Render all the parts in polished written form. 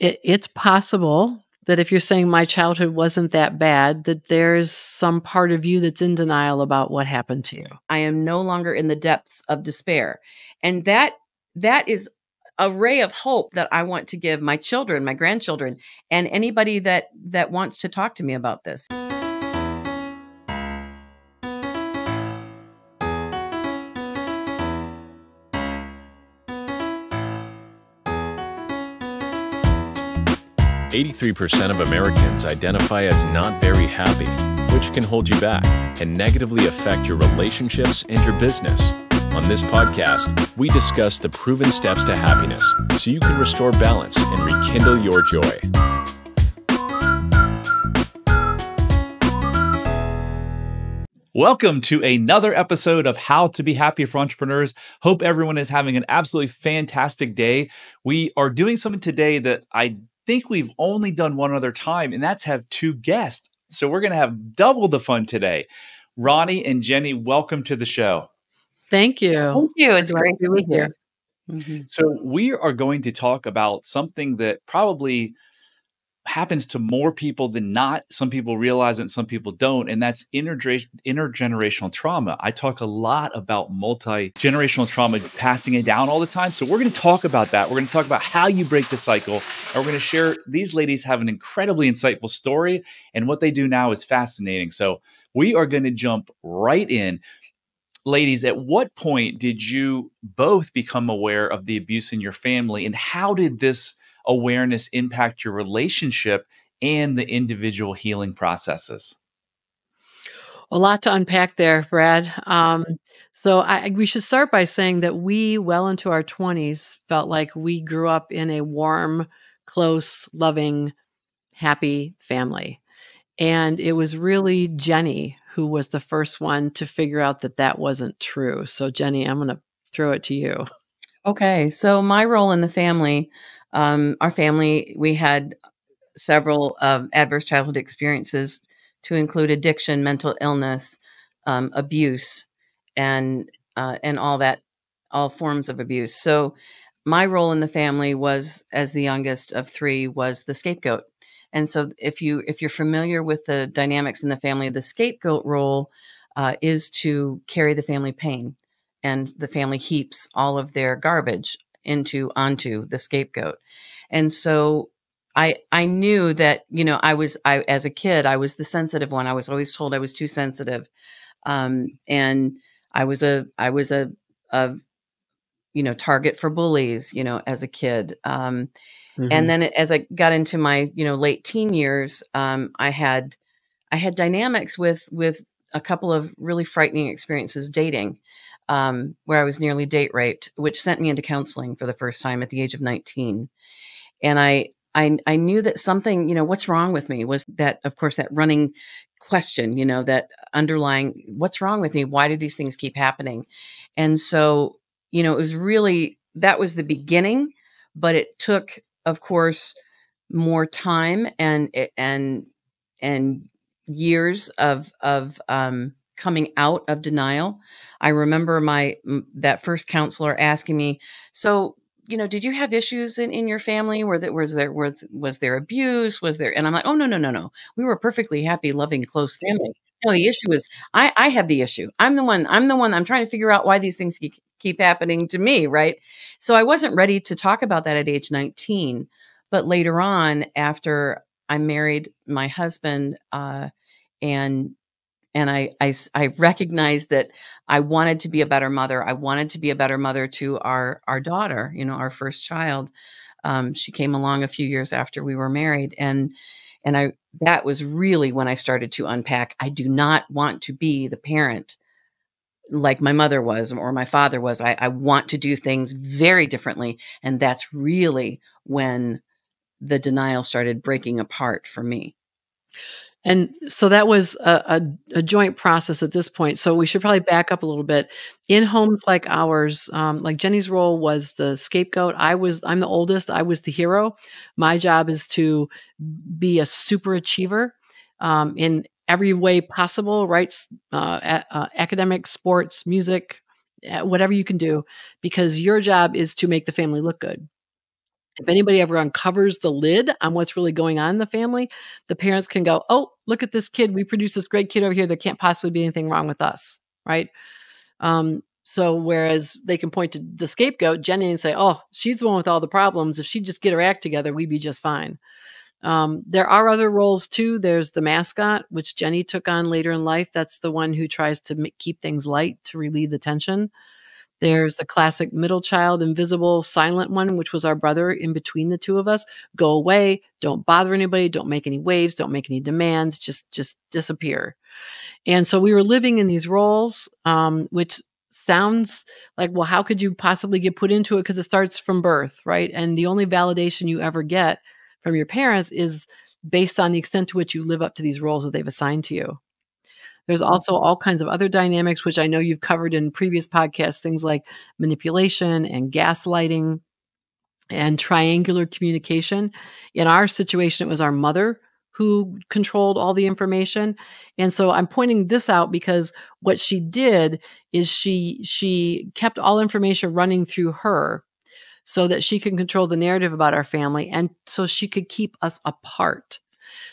it's possible that if you're saying my childhood wasn't that bad, that there's some part of you that's in denial about what happened to you. I am no longer in the depths of despair. And that is a ray of hope that I want to give my children, my grandchildren, and anybody that wants to talk to me about this. "83% of Americans identify as not very happy, which can hold you back and negatively affect your relationships and your business. On this podcast, we discuss the proven steps to happiness so you can restore balance and rekindle your joy." Welcome to another episode of How to Be Happy for Entrepreneurs. Hope everyone is having an absolutely fantastic day. We are doing something today that I think we've only done one other time, and that's have two guests. So we're going to have double the fun today. Ronnie and Jenny, welcome to the show. Thank you. Thank you. It's great to be here. Mm-hmm. So we are going to talk about something that probably happens to more people than not. Some people realize it and some people don't, and that's intergenerational trauma. I talk a lot about multi-generational trauma, passing it down all the time. So we're going to talk about that. We're going to talk about how you break the cycle, and we're going to share, these ladies have an incredibly insightful story, and what they do now is fascinating. So we are going to jump right in. Ladies, at what point did you both become aware of the abuse in your family, and how did this awareness impact your relationship and the individual healing processes? A lot to unpack there, Brad. So we should start by saying that we, well into our 20s, felt like we grew up in a warm, close, loving, happy family. And it was really Jenny who was the first one to figure out that that wasn't true. So Jenny, I'm going to throw it to you. Okay. So my role in the family, our family, we had several adverse childhood experiences to include addiction, mental illness, abuse, and all forms of abuse. So my role in the family was, as the youngest of three, was the scapegoat. And so if you're familiar with the dynamics in the family, the scapegoat role is to carry the family pain, and the family heaps all of their garbage onto the scapegoat. And so I knew that, I as a kid, I was the sensitive one. I was always told I was too sensitive. And I was a target for bullies, as a kid. And then as I got into my, late teen years, I had dynamics with a couple of really frightening experiences dating, where I was nearly date raped, which sent me into counseling for the first time at the age of 19. And I knew that something, what's wrong with me, was that, of course, that running question, that underlying, what's wrong with me? Why do these things keep happening? And so, it was really, that was the beginning, but it took, of course, more time and years of coming out of denial. I remember that first counselor asking me, so, did you have issues in your family? Was there abuse? And I'm like, oh, no. We were a perfectly happy, loving, close family. No, the issue is I have the issue. I'm the one I'm trying to figure out why these things keep happening to me. Right. So I wasn't ready to talk about that at age 19, but later on, after I married my husband, and I recognized that I wanted to be a better mother. I wanted to be a better mother to our daughter, our first child. She came along a few years after we were married. And that was really when I started to unpack. I do not want to be the parent like my mother was or my father was. I want to do things very differently. And that's really when the denial started breaking apart for me. And so that was a joint process at this point. So we should probably back up a little bit. In homes like ours, like Jenny's role was the scapegoat. I'm the oldest. I was the hero. My job is to be a super achiever in every way possible, right? Academic, sports, music, whatever you can do, because your job is to make the family look good. If anybody ever uncovers the lid on what's really going on in the family, the parents can go, "Oh, look at this kid. We produced this great kid over here. There can't possibly be anything wrong with us." Right? So whereas they can point to the scapegoat, Jenny, and say, "Oh, she's the one with all the problems. If she'd just get her act together, we'd be just fine." There are other roles too. There's the mascot, which Jenny took on later in life. That's the one who tries to keep things light to relieve the tension. There's the classic middle child, invisible, silent one, which was our brother in between the two of us. Go away. Don't bother anybody. Don't make any waves. Don't make any demands. Just disappear. And so we were living in these roles, which sounds like, well, how could you possibly get put into it? Because it starts from birth, right? And the only validation you ever get from your parents is based on the extent to which you live up to these roles that they've assigned to you. There's also all kinds of other dynamics, which I know you've covered in previous podcasts, things like manipulation and gaslighting and triangular communication. In our situation, it was our mother who controlled all the information. And so I'm pointing this out because what she did is she kept all information running through her so that she could control the narrative about our family and so she could keep us apart.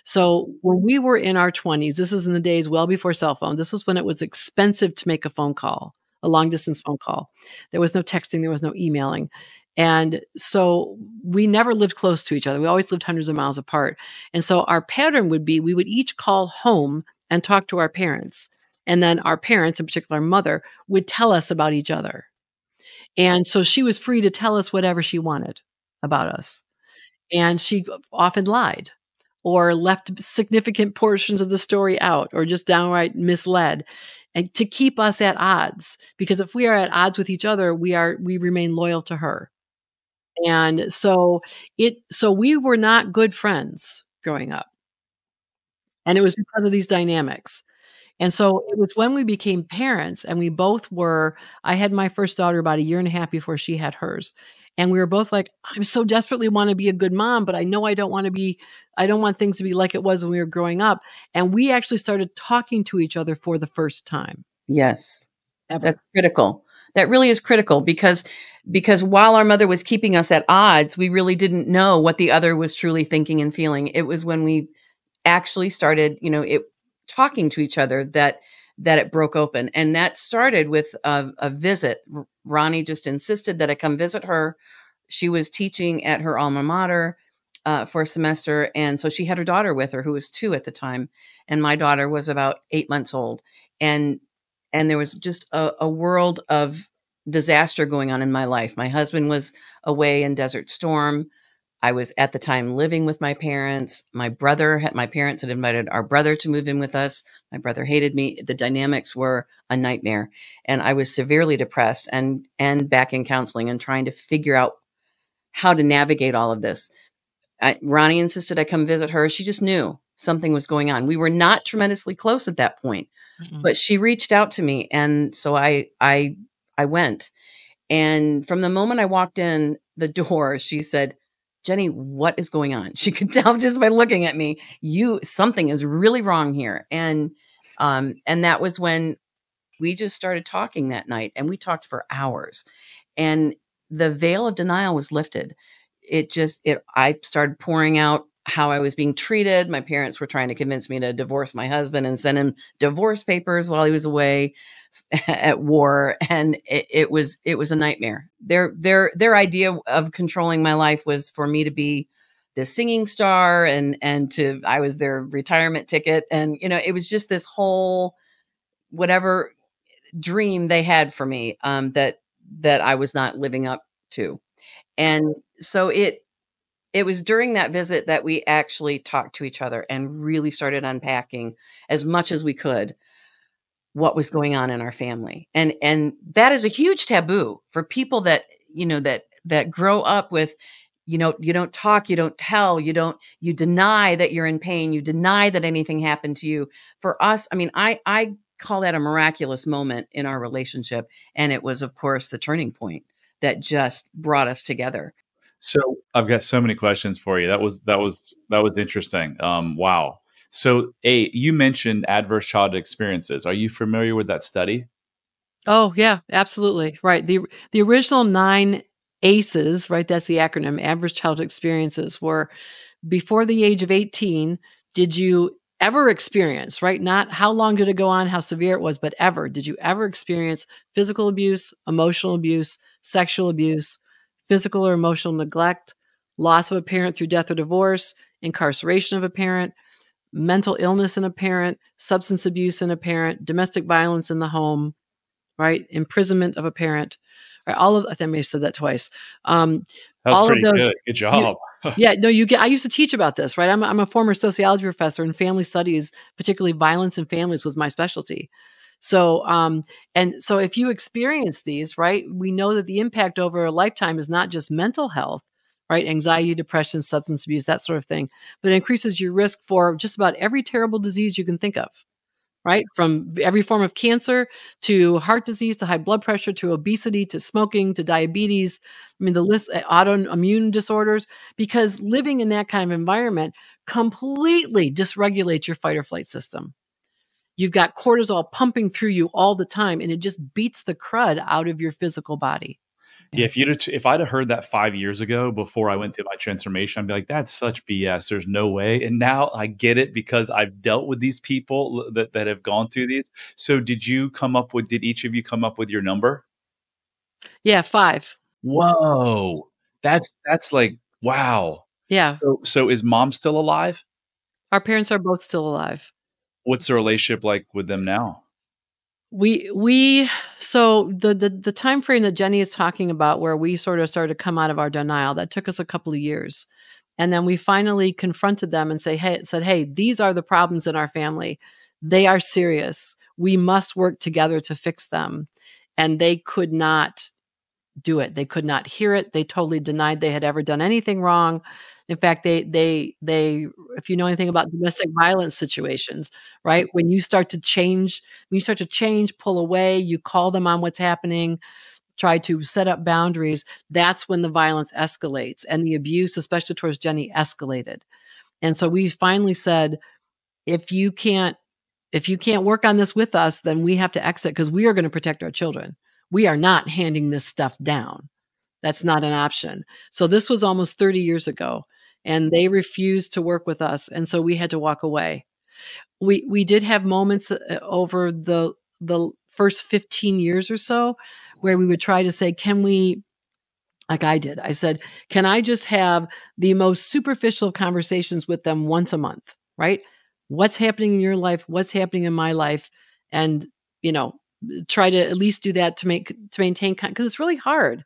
So when we were in our 20s, this is in the days well before cell phones. This was when it was expensive to make a phone call, a long distance phone call. There was no texting, there was no emailing. And so we never lived close to each other. We always lived hundreds of miles apart. And so our pattern would be we would each call home and talk to our parents. And then our parents, in particular our mother, would tell us about each other. And so she was free to tell us whatever she wanted about us. And she often lied or left significant portions of the story out or just downright misled, and to keep us at odds. Because if we are at odds with each other, we remain loyal to her. And so we were not good friends growing up. And it was because of these dynamics. And so it was when we became parents and we both were, I had my first daughter about a year and a half before she had hers. And we were both like, I so desperately want to be a good mom, but I know I don't want things to be like it was when we were growing up. And we actually started talking to each other for the first time. Yes. Ever. That's critical. That really is critical because while our mother was keeping us at odds, we really didn't know what the other was truly thinking and feeling. It was when we actually started, talking to each other that it broke open. And that started with a visit. Ronnie just insisted that I come visit her. She was teaching at her alma mater for a semester. And so she had her daughter with her, who was 2 at the time. And my daughter was about 8 months old. And there was just a world of disaster going on in my life. My husband was away in Desert Storm. I was at the time living with my parents. My parents had invited our brother to move in with us. My brother hated me. The dynamics were a nightmare. And I was severely depressed and back in counseling and trying to figure out how to navigate all of this. Ronnie insisted I come visit her. She just knew something was going on. We were not tremendously close at that point, but she reached out to me. And so I went. And from the moment I walked in the door, she said, Jenny, what is going on? She could tell just by looking at me, something is really wrong here. And that was when we just started talking that night, and we talked for hours, and the veil of denial was lifted. I started pouring out how I was being treated. My parents were trying to convince me to divorce my husband and send him divorce papers while he was away at war. And it was a nightmare. Their idea of controlling my life was for me to be the singing star and I was their retirement ticket. And, it was just this whole, whatever dream they had for me, that I was not living up to. And so it was during that visit that we actually talked to each other and really started unpacking as much as we could what was going on in our family. And that is a huge taboo for people that, that grow up with, you don't talk, you don't tell, you deny that you're in pain, you deny that anything happened to you. For us, I call that a miraculous moment in our relationship. And it was, of course, the turning point that just brought us together. So I've got so many questions for you. That was interesting. Wow. So you mentioned adverse childhood experiences. Are you familiar with that study? Oh yeah, absolutely. Right. The original 9 ACEs, right? That's the acronym, average childhood experiences, were before the age of 18, did you ever experience, right? Not how long did it go on, how severe it was, but ever. Did you ever experience physical abuse, emotional abuse, sexual abuse, physical or emotional neglect, loss of a parent through death or divorce, incarceration of a parent, mental illness in a parent, substance abuse in a parent, domestic violence in the home, right? Imprisonment of a parent, right? I may have said that twice. That was All of pretty those, good. Good job. yeah, no, I used to teach about this, right? I'm a former sociology professor, and family studies, particularly violence in families, was my specialty. So, and so if you experience these, right, we know that the impact over a lifetime is not just mental health, right? Anxiety, depression, substance abuse, that sort of thing, but it increases your risk for just about every terrible disease you can think of, right? From every form of cancer to heart disease to high blood pressure to obesity to smoking to diabetes. I mean, the list, autoimmune disorders, because living in that kind of environment completely dysregulates your fight or flight system. You've got cortisol pumping through you all the time, and it just beats the crud out of your physical body. Yeah, if I'd have heard that 5 years ago before I went through my transformation, I'd be like, that's such BS. There's no way. And now I get it because I've dealt with these people that have gone through these. So did each of you come up with your number? Yeah, 5. Whoa. That's like, wow. Yeah. So is mom still alive? Our parents are both still alive. What's the relationship like with them now? So the time frame that Jenny is talking about, where we sort of started to come out of our denial, that took us a couple of years. And then we finally confronted them and said, hey, these are the problems in our family. They are serious. We must work together to fix them. And they could not do it. They could not hear it. They totally denied they had ever done anything wrong. In fact, they if you know anything about domestic violence situations, right? When you start to change, pull away, you call them on what's happening, try to set up boundaries, that's when the violence escalates, and the abuse, especially towards Jenny, escalated. And so we finally said, if you can't work on this with us, then we have to exit, because we are going to protect our children. We are not handing this stuff down. That's not an option. So this was almost 30 years ago, and they refused to work with us. And so we had to walk away. We did have moments over the first 15 years or so where we would try to say, can we, like I did, I said, can I just have the most superficial conversations with them once a month, right? What's happening in your life? What's happening in my life? And, try to at least do that to maintain, because it's really hard.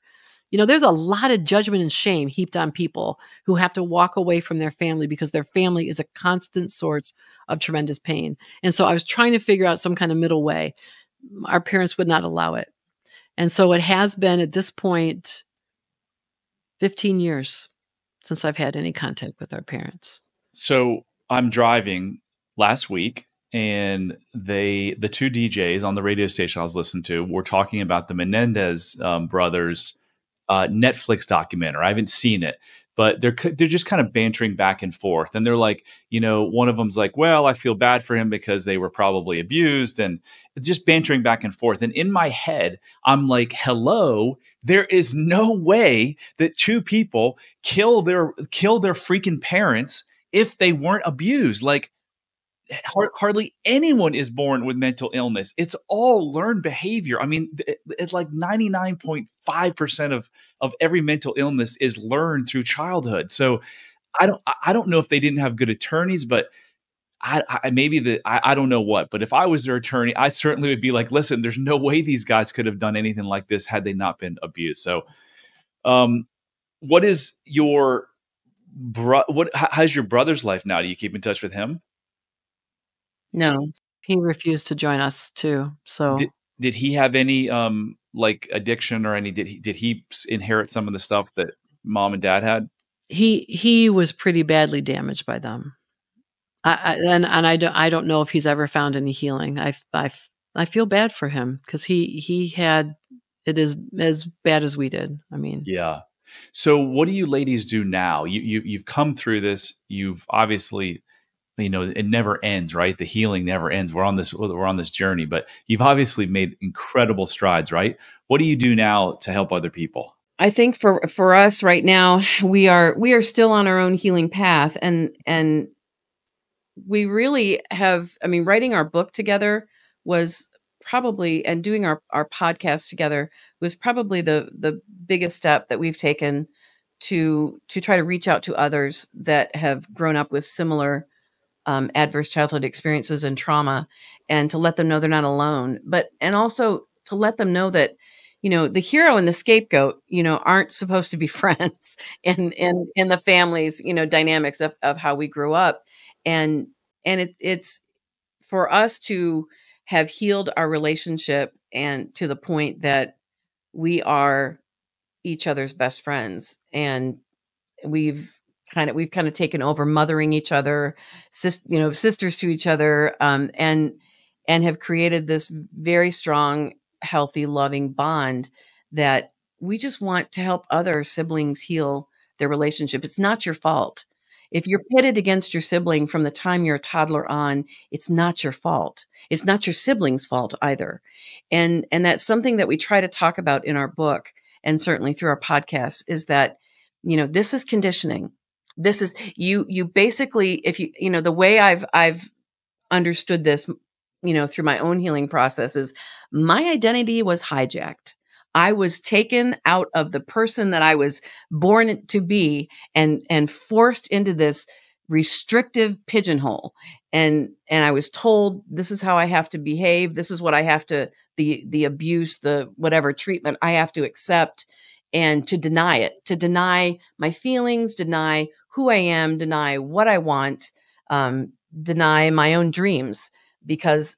There's a lot of judgment and shame heaped on people who have to walk away from their family because their family is a constant source of tremendous pain. And so I was trying to figure out some kind of middle way. Our parents would not allow it. And so it has been, at this point, 15 years since I've had any contact with our parents. So I'm driving last week, and the two DJs on the radio station I was listening to were talking about the Menendez brothers Netflix documentary. I haven't seen it, but they're just kind of bantering back and forth. And they're like, one of them's like, well, I feel bad for him because they were probably abused, and just bantering back and forth. And in my head, I'm like, hello, there is no way that two people kill their freaking parents if they weren't abused. Like, hardly anyone is born with mental illness. It's all learned behavior. I mean, it's like 99.5% of every mental illness is learned through childhood. So I don't know if they didn't have good attorneys, but I don't know what, but if I was their attorney, I certainly would be like, listen, there's no way these guys could have done anything like this had they not been abused. So, what is your how's your brother's life now? Do you keep in touch with him? No, he refused to join us too. So did he have any like addiction or any? Did he inherit some of the stuff that mom and dad had? He was pretty badly damaged by them. I don't know if he's ever found any healing. I feel bad for him because he had it as bad as we did. I mean, yeah. So what do you ladies do now? You've come through this. You've obviously, it never ends, right? The healing never ends. We're on this journey, but you've obviously made incredible strides, right? What do you do now to help other people? I think for us right now, we are still on our own healing path, and we really have, I mean, writing our book together was probably, and doing our podcast together was probably the biggest step that we've taken to try to reach out to others that have grown up with similar adverse childhood experiences and trauma, and to let them know they're not alone, and also to let them know that, the hero and the scapegoat, aren't supposed to be friends in the families, dynamics of how we grew up. And it's for us to have healed our relationship, and to the point that we are each other's best friends, and we've we've kind of taken over mothering each other, sisters to each other, and have created this very strong, healthy, loving bond that we just want to help other siblings heal their relationship. It's not your fault. If you're pitted against your sibling from the time you're a toddler on, it's not your fault. It's not your sibling's fault either. And that's something that we try to talk about in our book, and certainly through our podcast, is that, this is conditioning. This is you basically, if the way I've understood this, through my own healing process, is my identity was hijacked. I was taken out of the person that I was born to be, and forced into this restrictive pigeonhole. And I was told, this is how I have to behave. This is what I have to, the abuse, the whatever treatment I have to accept, and to deny it, to deny my feelings, deny who I am, deny what I want, deny my own dreams, because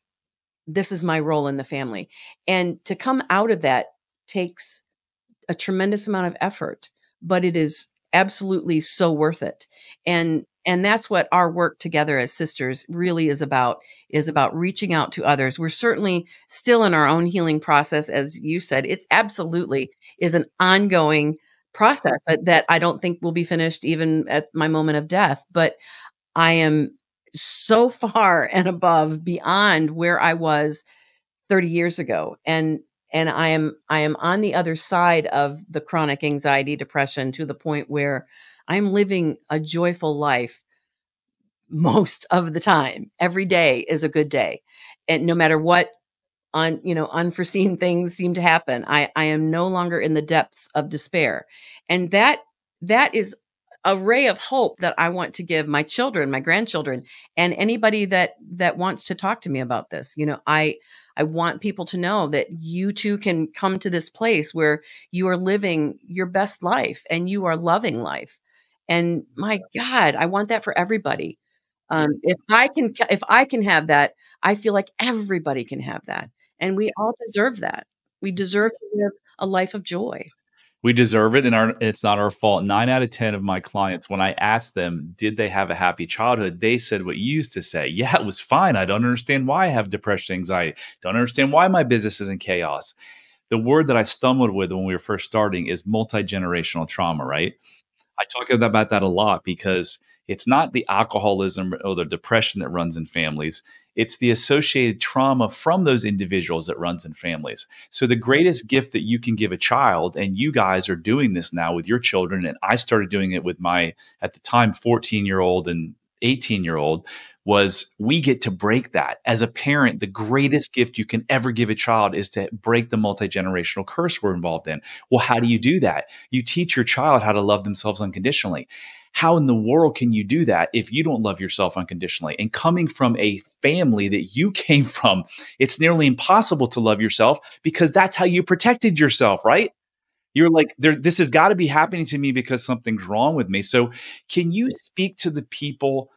this is my role in the family. And to come out of that takes a tremendous amount of effort, but it is absolutely so worth it. And that's what our work together as sisters really is about reaching out to others. We're certainly still in our own healing process. As you said, it's absolutely is an ongoing process that I don't think will be finished even at my moment of death. But I am so far and above, beyond where I was 30 years ago. And I am on the other side of the chronic anxiety, depression, to the point where I'm living a joyful life most of the time. Every day is a good day. And no matter what unforeseen things seem to happen, I am no longer in the depths of despair. And that is a ray of hope that I want to give my children, my grandchildren, and anybody that wants to talk to me about this. I want people to know that you too can come to this place where you are living your best life and you are loving life. And my God, I want that for everybody. If I can have that, I feel like everybody can have that, and we all deserve that. We deserve to live a life of joy. We deserve it, and it's not our fault. 9 out of 10 of my clients, when I asked them, did they have a happy childhood, they said what you used to say. Yeah, it was fine. I don't understand why I have depression, anxiety. Don't understand why my business is in chaos. The word that I stumbled with when we were first starting is multi-generational trauma, right? I talk about that a lot, because it's not the alcoholism or the depression that runs in families. It's the associated trauma from those individuals that runs in families. So the greatest gift that you can give a child, and you guys are doing this now with your children, and I started doing it with my, at the time, 14-year-old and 18-year-old, was we get to break that. As a parent, the greatest gift you can ever give a child is to break the multi-generational curse we're involved in. Well, how do you do that? You teach your child how to love themselves unconditionally. How in the world can you do that if you don't love yourself unconditionally? And coming from a family that you came from, it's nearly impossible to love yourself, because that's how you protected yourself, right? You're like, this has got to be happening to me because something's wrong with me. So can you speak to the people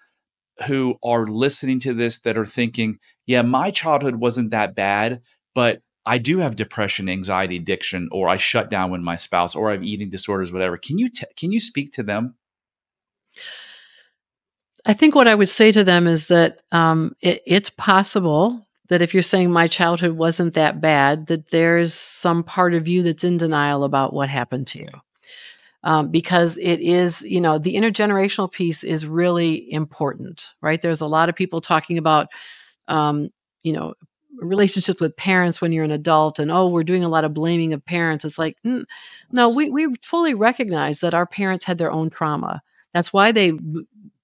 who are listening to this that are thinking, yeah, my childhood wasn't that bad, but I do have depression, anxiety, addiction, or I shut down with my spouse, or I have eating disorders, whatever. Can you speak to them? I think what I would say to them is that it's possible that if you're saying my childhood wasn't that bad, that there's some part of you that's in denial about what happened to you. Because it is, the intergenerational piece is really important, right? There's a lot of people talking about, relationships with parents when you're an adult, and we're doing a lot of blaming of parents. It's like, no, we fully recognize that our parents had their own trauma. That's why they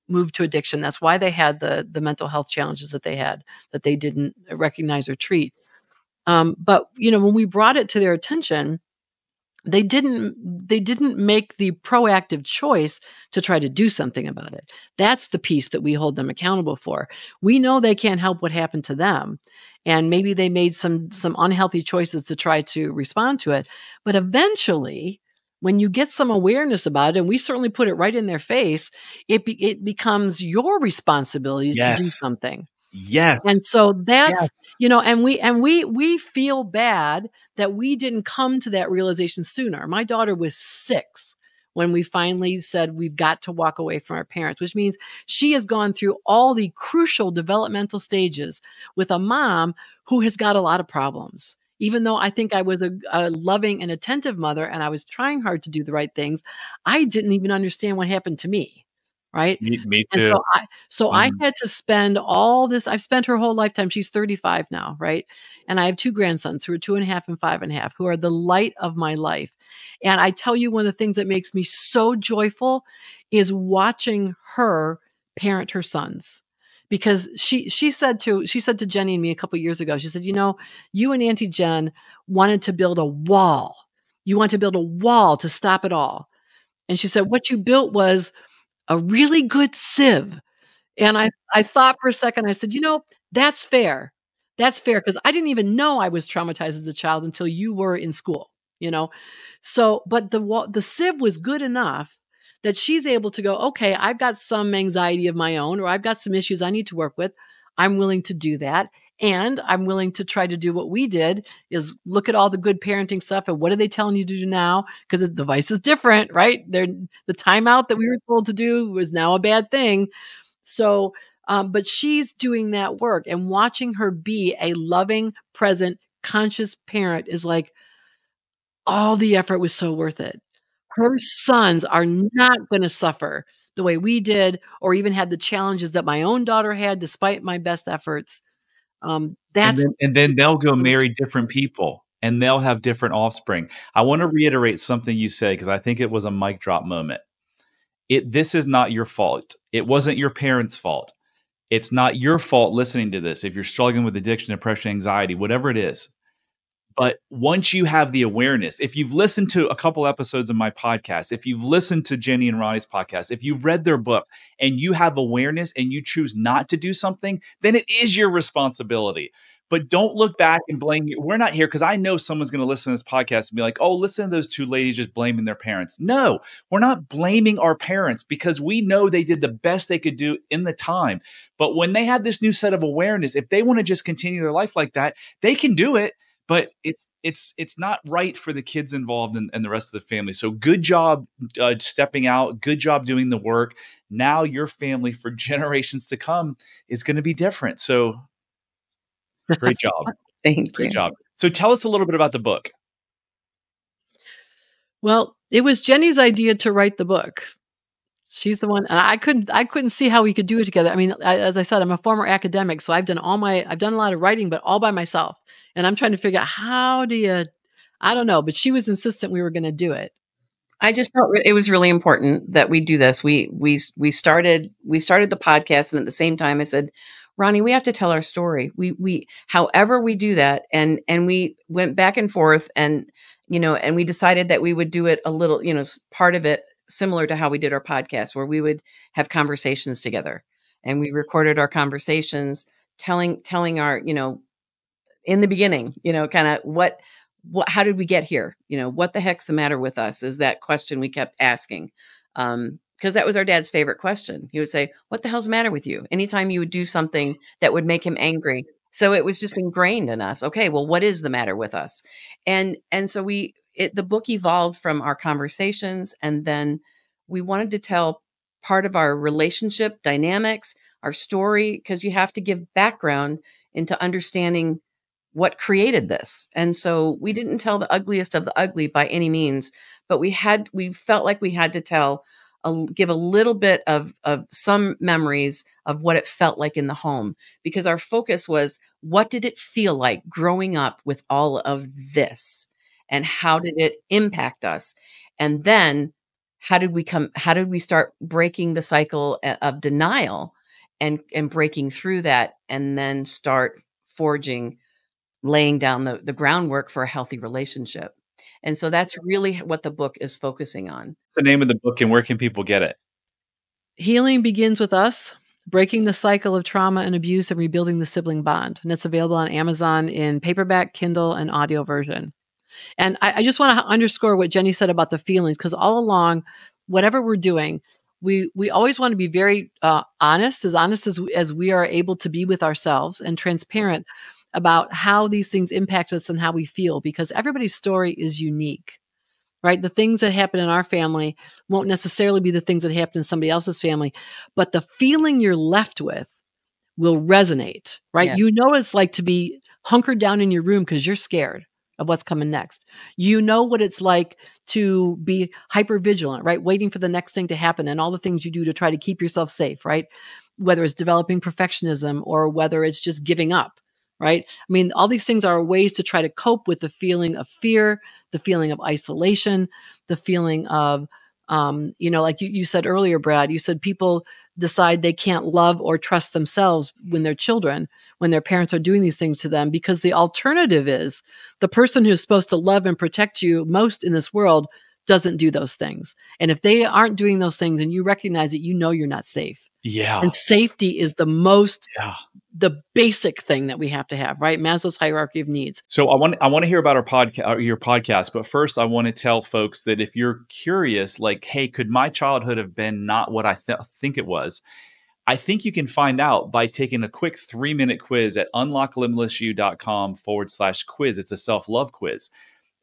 moved to addiction. That's why they had the mental health challenges that they had, that they didn't recognize or treat. But when we brought it to their attention, they didn't make the proactive choice to try to do something about it. That's the piece that we hold them accountable for. We know they can't help what happened to them, and maybe they made some unhealthy choices to try to respond to it. But eventually, when you get some awareness about it, and we certainly put it right in their face, it becomes your responsibility to do something. Yes. And so that's, and we feel bad that we didn't come to that realization sooner. My daughter was 6 when we finally said we've got to walk away from our parents, which means she has gone through all the crucial developmental stages with a mom who has got a lot of problems. Even though I think I was a loving and attentive mother and I was trying hard to do the right things, I didn't even understand what happened to me. Right. Me And too. I had to spend all this. I've spent her whole lifetime. She's 35 now. Right. And I have 2 grandsons who are 2.5 and 5.5, who are the light of my life. And I tell you, one of the things that makes me so joyful is watching her parent her sons. Because she said to Jenny and me a couple of years ago, she said, you and Auntie Jen wanted to build a wall. You want to build a wall to stop it all. And she said, what you built was a really good sieve. And I thought for a second, I said, that's fair. That's fair, because I didn't even know I was traumatized as a child until you were in school, So, but the sieve was good enough that she's able to go, okay, I've got some anxiety of my own, or I've got some issues I need to work with. I'm willing to do that. And I'm willing to try to do what we did, is look at all the good parenting stuff and what are they telling you to do now? Because the device is different, right? The timeout that we were told to do was now a bad thing. So, but she's doing that work, and watching her be a loving, present, conscious parent is like, all the effort was so worth it. Her sons are not going to suffer the way we did, or even had the challenges that my own daughter had, despite my best efforts. And then they'll go marry different people, and they'll have different offspring. I want to reiterate something you said, because I think it was a mic drop moment. This is not your fault. It wasn't your parents' fault. It's not your fault listening to this if you're struggling with addiction, depression, anxiety, whatever it is. But once you have the awareness, if you've listened to a couple episodes of my podcast, if you've listened to Jenny and Ronnie's podcast, if you've read their book and you have awareness and you choose not to do something, then it is your responsibility. But don't look back and blame you. We're not here, because I know someone's going to listen to this podcast and be like, oh, listen to those 2 ladies just blaming their parents. No, we're not blaming our parents, because we know they did the best they could do in the time. But when they had this new set of awareness, if they want to just continue their life like that, they can do it. But it's not right for the kids involved and the rest of the family. So good job stepping out. Good job doing the work. Now your family for generations to come is going to be different. So great job. Thank you. Great job. So tell us a little bit about the book. Well, it was Jenny's idea to write the book. She's the one, and I couldn't see how we could do it together. I mean, as I said, I'm a former academic, so I've done a lot of writing, but all by myself. And I'm trying to figure out I don't know, but she was insistent we were going to do it. I just felt it was really important that we do this. We started the podcast, and at the same time I said, Ronnie, we have to tell our story. We however we do that, and we went back and forth, and and we decided that we would do it a little, part of it similar to how we did our podcast, where we would have conversations together, and we recorded our conversations, telling our, in the beginning, kind of what, how did we get here? What the heck's the matter with us? Is that question we kept asking. Because that was our dad's favorite question. He would say, what the hell's the matter with you? Anytime you would do something that would make him angry. So it was just ingrained in us. Okay, well, what is the matter with us? And so the book evolved from our conversations, and then we wanted to tell part of our relationship dynamics, our story, because you have to give background into understanding what created this. And so we didn't tell the ugliest of the ugly by any means, but we felt like we had to tell give a little bit of some memories of what it felt like in the home, because our focus was, what did it feel like growing up with all of this, and how did it impact us? And then how did we start breaking the cycle of denial and breaking through that, and then start laying down the groundwork for a healthy relationship. And so that's really what the book is focusing on. What's the name of the book, and where can people get it? Healing Begins with Us: Breaking the Cycle of Trauma and Abuse and Rebuilding the Sibling Bond. And it's available on Amazon in paperback, Kindle, and audio version. And I just want to underscore what Jenny said about the feelings, because all along, whatever we're doing, we always want to be very honest as we are able to be with ourselves, and transparent about how these things impact us and how we feel, because everybody's story is unique, right? The things that happen in our family won't necessarily be the things that happen in somebody else's family, but the feeling you're left with will resonate, right? Yeah. You know what it's like to be hunkered down in your room because you're scared of what's coming next. You know what it's like to be hyper vigilant, right? Waiting for the next thing to happen, and all the things you do to try to keep yourself safe, right? Whether it's developing perfectionism or whether it's just giving up, right? I mean, all these things are ways to try to cope with the feeling of fear, the feeling of isolation, the feeling of, like you said earlier, Brad, you said people decide they can't love or trust themselves when their parents are doing these things to them, because the alternative is the person who's supposed to love and protect you most in this world doesn't do those things. And if they aren't doing those things and you recognize it, you know you're not safe. Yeah. And safety is the basic thing that we have to have, right? Maslow's hierarchy of needs. So I want to hear about your podcast, but first I want to tell folks that if you're curious, like, hey, could my childhood have been not what I think it was? I think you can find out by taking a quick 3-minute quiz at unlocklimitlessyou.com/quiz. It's a self-love quiz.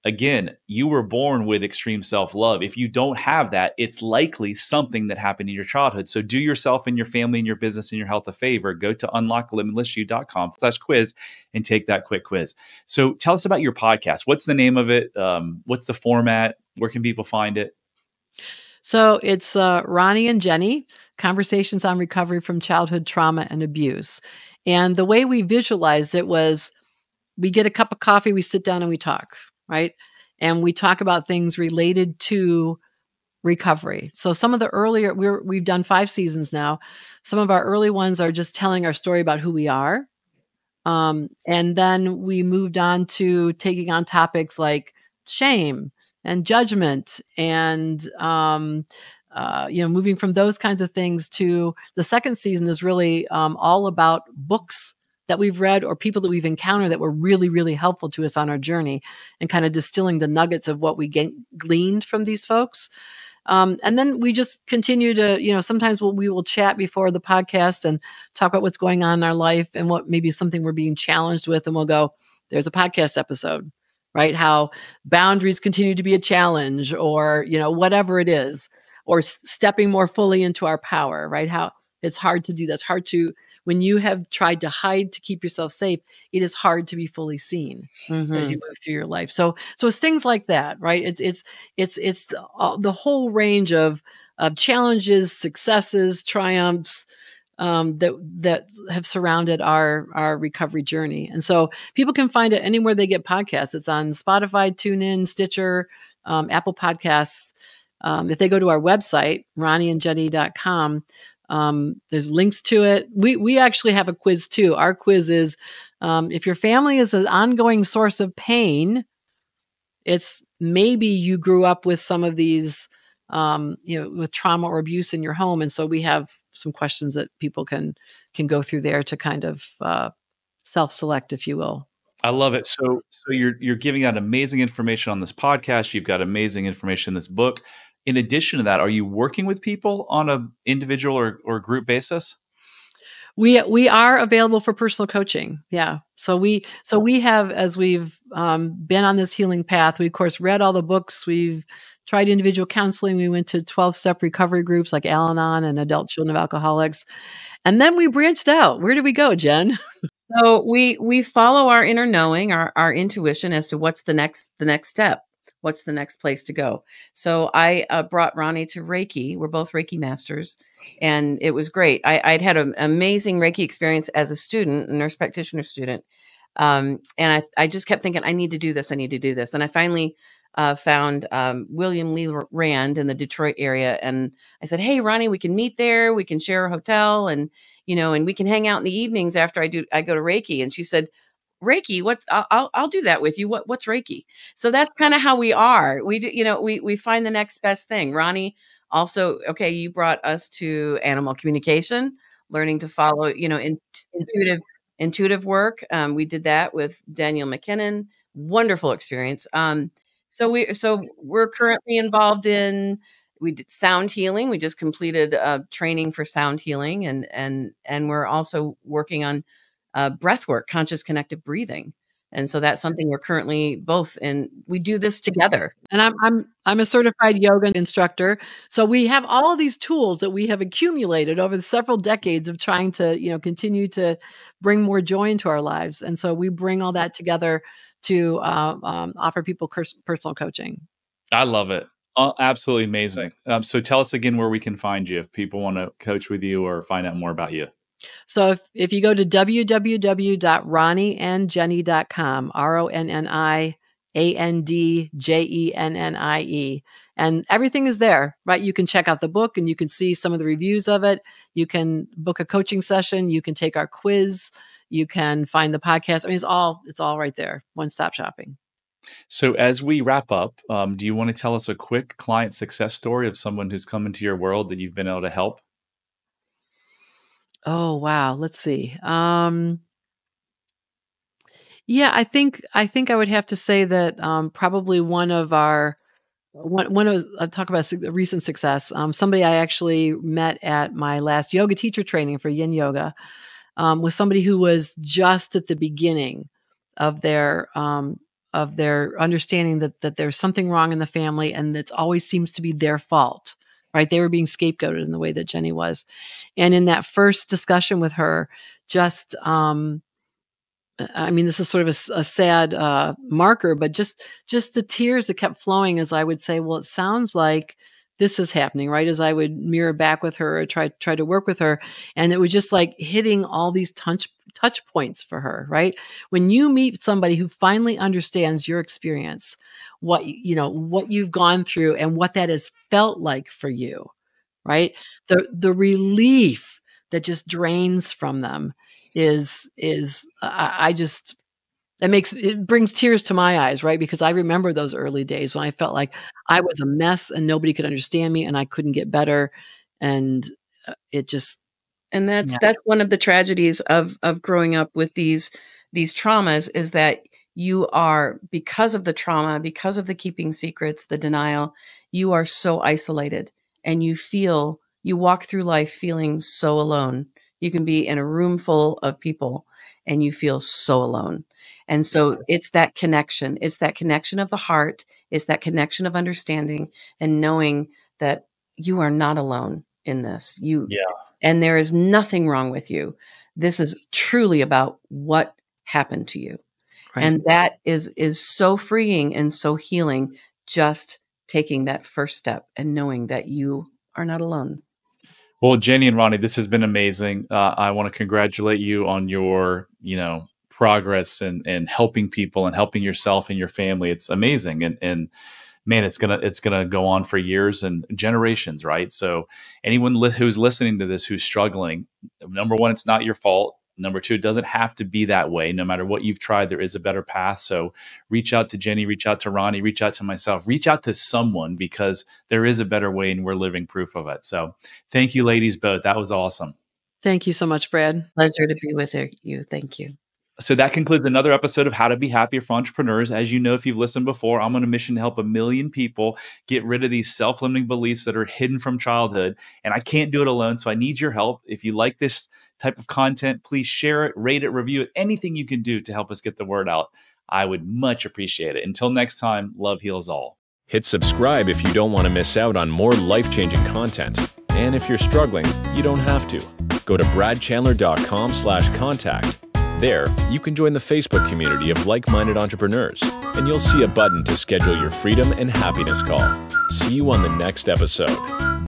Again, you were born with extreme self-love. If you don't have that, it's likely something that happened in your childhood. So do yourself and your family and your business and your health a favor. Go to unlocklimitlessyou.com/quiz and take that quick quiz. So tell us about your podcast. What's the name of it? What's the format? Where can people find it? So it's Ronnie and Jenny, Conversations on Recovery from Childhood Trauma and Abuse. And the way we visualized it was, we get a cup of coffee, we sit down and we talk, right? And we talk about things related to recovery. So some of the earlier, we've done 5 seasons now. Some of our early ones are just telling our story about who we are. And then we moved on to taking on topics like shame and judgment, and moving from those kinds of things to the second season is really all about books that we've read or people that we've encountered that were really, really helpful to us on our journey, and kind of distilling the nuggets of what we gleaned from these folks. And then we just continue to, sometimes we will chat before the podcast and talk about what's going on in our life and what maybe something we're being challenged with. And we'll go, there's a podcast episode, right? How boundaries continue to be a challenge, or, whatever it is, or stepping more fully into our power, right? How it's hard to do that. It's hard to, when you have tried to hide to keep yourself safe, it is hard to be fully seen as you move through your life. So it's things like that, right? It's the whole range of challenges, successes, triumphs, that have surrounded our recovery journey. And so people can find it anywhere they get podcasts. It's on Spotify, TuneIn, Stitcher, Apple Podcasts. If they go to our website, ronnieandjenny.com, there's links to it. We actually have a quiz too. Our quiz is, if your family is an ongoing source of pain, it's maybe you grew up with some of these, with trauma or abuse in your home. And so we have some questions that people can go through there to kind of self-select, if you will. I love it. So you're giving out amazing information on this podcast. You've got amazing information in this book. In addition to that, are you working with people on an individual or group basis? We are available for personal coaching. Yeah. So we have, as we've been on this healing path, we of course read all the books. We've tried individual counseling. We went to 12-step recovery groups like Al-Anon and Adult Children of Alcoholics. And then we branched out. Where did we go, Jen? So we follow our inner knowing, our intuition as to what's the next step. what's the next place to go. So I brought Ronnie to Reiki. We're both Reiki masters, and it was great. I'd had an amazing Reiki experience as a student, a nurse practitioner student. And I just kept thinking, I need to do this. I need to do this. And I finally found William Lee Rand in the Detroit area. And I said, hey, Ronnie, we can meet there. We can share a hotel, and, and we can hang out in the evenings after I go to Reiki. And she said, Reiki, I'll do that with you. What's Reiki? So that's kind of how we are. We do, we find the next best thing. Ronnie also, okay, you brought us to animal communication, learning to follow, intuitive work. We did that with Daniel McKinnon. Wonderful experience. So we're currently involved we did sound healing. We just completed training for sound healing, and we're also working on breath work, conscious connective breathing. And so that's something we're currently both in. We do this together. And I'm a certified yoga instructor. So we have all of these tools that we have accumulated over the several decades of trying to, continue to bring more joy into our lives. And so we bring all that together to offer people personal coaching. I love it. Absolutely amazing. So tell us again where we can find you if people want to coach with you or find out more about you. So if you go to www.ronnieandjennie.com, RONNIANDJENNIE, and everything is there, right? You can check out the book and you can see some of the reviews of it. You can book a coaching session. You can take our quiz. You can find the podcast. I mean, it's all right there. One-stop shopping. So as we wrap up, do you want to tell us a quick client success story of someone who's come into your world that you've been able to help? Oh, wow. Let's see. Yeah, I think I would have to say that probably I'll talk about a recent success. Somebody I actually met at my last yoga teacher training for Yin Yoga was somebody who was just at the beginning of their understanding that there's something wrong in the family, and it always seems to be their fault. Right. They were being scapegoated in the way that Jenny was. And in that first discussion with her, this is sort of a sad marker, but just the tears that kept flowing as I would say, well, it sounds like this is happening, right? As I would mirror back with her or try to work with her. And it was just like hitting all these touch points for her, right? When you meet somebody who finally understands your experience, what you've gone through and what that has felt like for you, right? The relief that just drains from them it brings tears to my eyes, right? Because I remember those early days when I felt like I was a mess and nobody could understand me and I couldn't get better. And that's one of the tragedies of growing up with these traumas, is that you are, because of the trauma, because of the keeping secrets, the denial, you are so isolated, and you walk through life feeling so alone. You can be in a room full of people and you feel so alone. And so it's that connection. It's that connection of the heart. It's that connection of understanding and knowing that you are not alone in this. And there is nothing wrong with you. This is truly about what happened to you. Right. And that is so freeing and so healing, just taking that first step and knowing that you are not alone. Well, Jenny and Ronnie, this has been amazing. I want to congratulate you on your, progress and helping people and helping yourself and your family. It's amazing. And man, it's gonna go on for years and generations, right? So anyone who's listening to this, who's struggling, number one, it's not your fault. Number two, it doesn't have to be that way. No matter what you've tried, there is a better path. So reach out to Jenny, reach out to Ronnie, reach out to myself, reach out to someone, because there is a better way and we're living proof of it. So thank you, ladies, both. That was awesome. Thank you so much, Brad. Pleasure to be with you. Thank you. So that concludes another episode of How to Be Happier for Entrepreneurs. As you know, if you've listened before, I'm on a mission to help 1 million people get rid of these self-limiting beliefs that are hidden from childhood. And I can't do it alone, so I need your help. If you like this type of content, please share it, rate it, review it, anything you can do to help us get the word out. I would much appreciate it. Until next time, love heals all. Hit subscribe if you don't want to miss out on more life-changing content. And if you're struggling, you don't have to. Go to bradchandler.com/contact. There, you can join the Facebook community of like-minded entrepreneurs, and you'll see a button to schedule your freedom and happiness call. See you on the next episode.